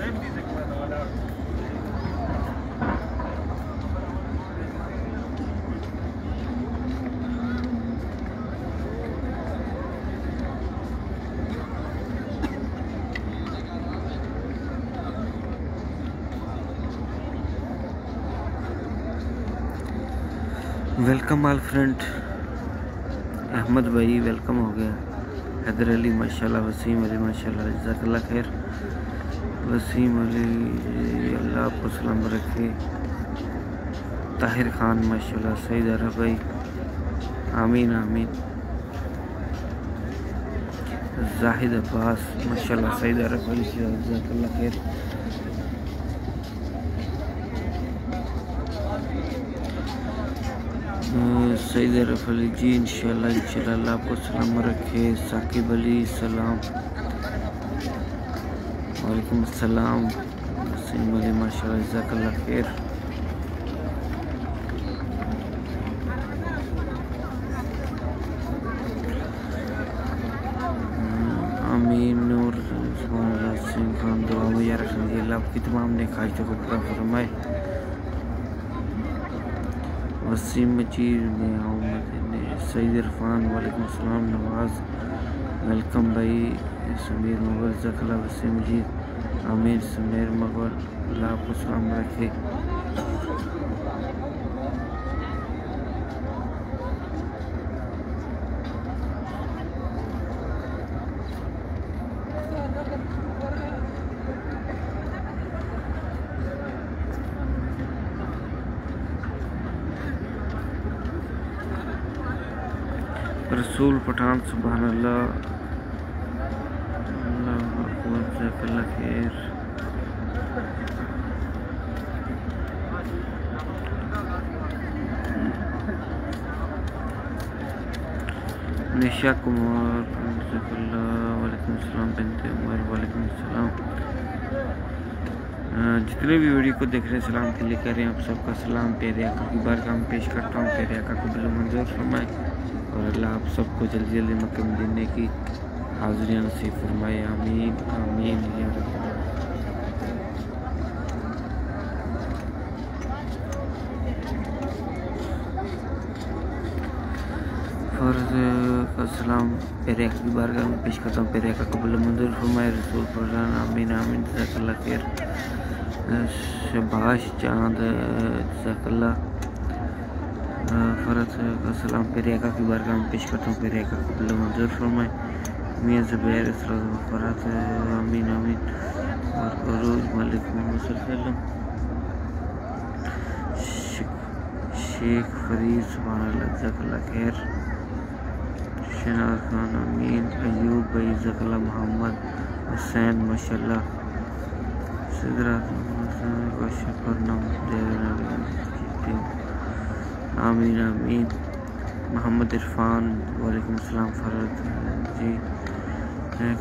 Welcome all friend. Ahmad भाई welcome हो गया। हैदर अली माशाल्लाह, वसीम अली माशाल्लाह, जज़ाकल्लाह खैर। वसीम अली अल्लाह आपको सलाम रखे। ताहिर खान माशाल्लाह, सईद अरब भाई आमीन आमीन। जाहिद अब्बास माशाल्लाह, सईद अरब भाई जज़ाकल्लाह खैर। सईद अरफ अली जी इंशाल्लाह अल्लाह आपको सलाम रखे। साकिब अली सलाम, वालेकुम अस्सलाम। वसीम अली माशाल्लाह, जज़ाकल्लाह खैर। आमीन नूर खान दुआ में या रखिए, अल्लाह आपकी तमाम ने ख्वाहिशों को पूरा फरमाए। वसीम मजीद ने सईद इरफान वालेकुम सलाम। नवाज वेलकम भाई। समीर मुगल जज़ाकल्लाह। वसीम मजीद आमीन। समीर मुगल अल्लाह आपको सलाम रखे। रसूल पठान सुभान अल्लाह, अल्लाह अकबर, जज़ाकल्लाह खैर। निशा कुमार जज़ाकल्लाह, वालेकुम सलाम। बिनते उमर वालेकुम सलाम। जितने भी वीडियो को देख रहे हैं सलाम के लिए कह रहे हैं, आप सबका सलाम प्यारे आका की बारगाह में पेश करता हूँ। प्यारे आका को बिल मंजूर फरमाए और अल्लाह आप सबको जल्दी जल्दी मक्के मदीने की हाज़िरी नसीब फरमाए। आमीन आमीन या रब। फ़र्ज़ का सलाम प्यारे आका की बारगाह में पेश करता हूँ। प्यारे आका को बिल मंजूर फरमाए। रसूल फरमान आमीन आमीन, जज़ाकल्लाह खैर। शबाश चांद जज़ाकल्लाह। फ़र्ज़ का सलाम प्यारे आका की बारगाह में पेश करता हूँ। प्यारे आका को बिल मंजूर फरमाए। मियाँ ज़ुबैर फ़र्ज़ आमीन आमीन। और अरूज मलिक मोहम्मद सल्लल्लाहु अलैहि वसल्लम। शेख फरीद सुभान अल्लाह, जज़ाकल्लाह खैर। शनाज खान आमीन। अयूब भाई जज़ाकल्लाह। मोहम्मद हुसैन माशाल्लाह। सिदरा का शुक्र नाम आमीन आमीन। मोहम्मद इरफान वालेकुम सलाम। फ़र्ज़ जी।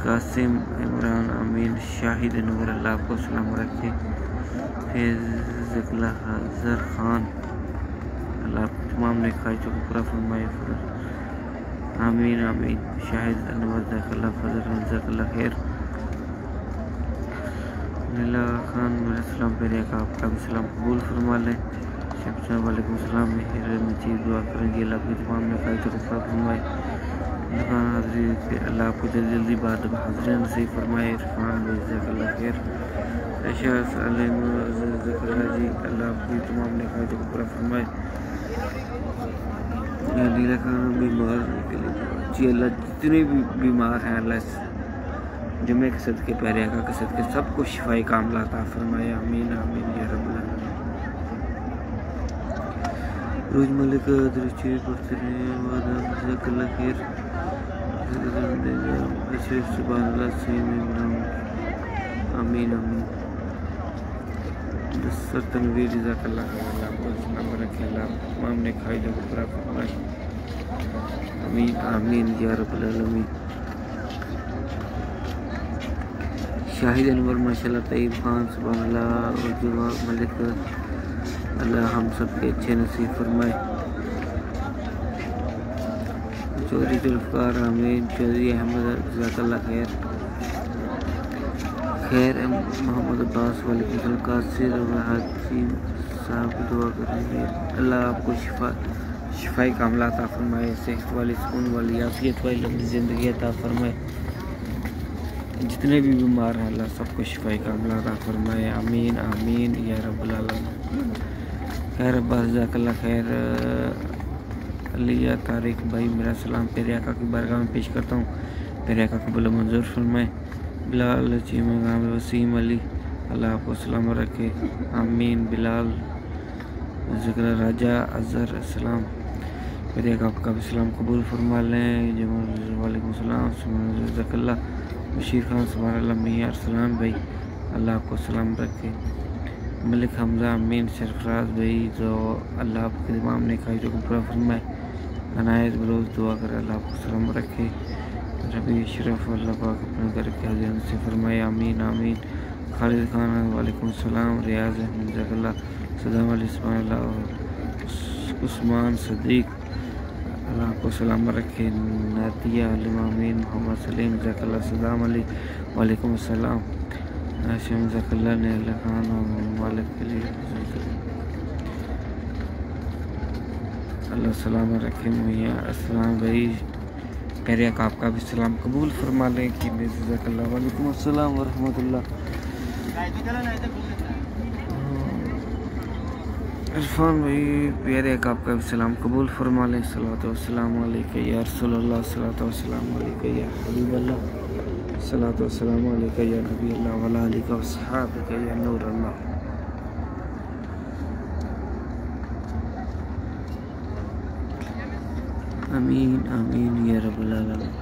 कासिम इमरान आमीन। शाहिद नूर अल्लाह आपको सलाम रखे। ज़र खान अल्लाह तमाम ने ख्वाहिशों को पूरा फरमाए। आमीन आमीन। शाहिद अनवर जज़ाकल्लाह। फजल जज़ाकल्लाह खैर। नीला खान मेरा सलाम प्यारे आका आपका भी सलाम कबूल फरमा लें। शमशान वालेकुम सलाम। मेहर मजीद दुआ करेंगे अल्लाह आपकी तमाम ने ख्वाहिशों को पूरा फरमाए। दुकान हाज़िरी के अल्लाह आपको जल्दी जल्दी बाद हाज़िरी नसीब फरमाए। इरफान भाई जज़ाकल्लाह खैर। एशास अलैम जज़ाकल्लाह जी, अल्लाह आपकी तमाम ने ख्वाहिशों को पूरा फरमाए। नीला खान बीमार के लिए जी अल्लाह जितने भी बीमार हैं अल्लाह जुमे के सदके प्यारे आका के सदके सबको शिफाई कामिला अता फरमाए। आमीन आमीन या रब्बल आलमीन। रोज मलिक दृष्टि पढ़ते रहे जज़ाकल्लाह खैर। सुभान अल्लाह सईद इमरान आमीन आमीन। दस्तर तनवीर जज़ाकल्लाह खैर। अल्लाह आपको सलाम रखे, अल्लाह तमाम ने ख्वाहिशों को पूरा फरमाए। आमीन आमीन या रब्बल आलमीन। शाहिद अनवर माशाल्लाह। तईब खान सुभान अल्लाह। और जुमा मलिक अल्लाह हम सब के अच्छे नसीब फरमाए। चौधरी जुल्फ़कार आमीन। चौधरी अहमद जज़ाकल्लाह खैर। खैर मोहम्मद अब्बास वालेकुम कासिर हकीम साहब की दुआ करेंगे। अल्लाह आपको शिफाई कामला अता फरमाए, सेहत वाली, सुकून वाली, आफियत वाली लंबी ज़िंदगी अता फरमाए। जितने भी बीमार हैं अल्लाह सबको शिफाई कामला अता फरमाए। आमीन आमीन या रब्बुल आलमीन। खैर अब्बास जज़ाकल्लाह खैर। अलिया तारिक भाई मेरा सलाम तेरे आका की बारगाह में पेश करता हूँ, तेरे आका कबूल मंजूर फरमाए। बिलाल चीमा वसीम अली अल्लाह आपको सलाम रखे, आमीन। बिलाल ज़िक्र राजा अज़हर सलाम मेरे आका आपका भी सलाम कबूल फरमा लें। वालेकुम सलाम जज़ाकल्लाह। बशीर खान सुभान मियाँ सलाम भाई अल्लाह आपको सलाम रखे। मलिक हमज़ा अमीन सरफराज भाई जो अल्लाह आपके दिमाग ने खाई जो पूरा फरमाए। अनायत बरोज़ दुआ कर अल्लाह आपको सलाम रखे। रबी अशरफ अल्लाह पाक अपने घर के हज़ीन से फरमाए, आमीन आमीन। खालिद खान वालेकुम सलाम। रियाज जज़ाकल्लाह। सदाम अली उस्मान सदीक अल्लाह आपको सलाम रखे। नादिया अलीमा अमीन मोहम्मद सलीम जज़ाकल्लाह। सदाम अली वालेकुम सलाम। हाशिम जज़ाकल्लाह ने अल्लाह खान मालिक के लिए अल्लाह सलाम रखे। मुहैया अस्सलाम भाई मेरे आका आपका भी सलाम कबूल फरमा लें कि जज़ाकल्लाह। वालेकुम अस्सलाम व रहमतुल्लाह। इरफान भाई प्यारे आका आपका भी सलाम कबूल फरमा लें। सलातो वस्सलाम अलैका या रसूलल्लाह, सलातो वस्सलाम अलैका या हबीबल्लाह, सलातो वस्सलाम अलैका या नबी अल्लाह व अला आलिका व सहाबिका या नूर अल्लाह। आमीन आमीन या रब्बल आलमीन।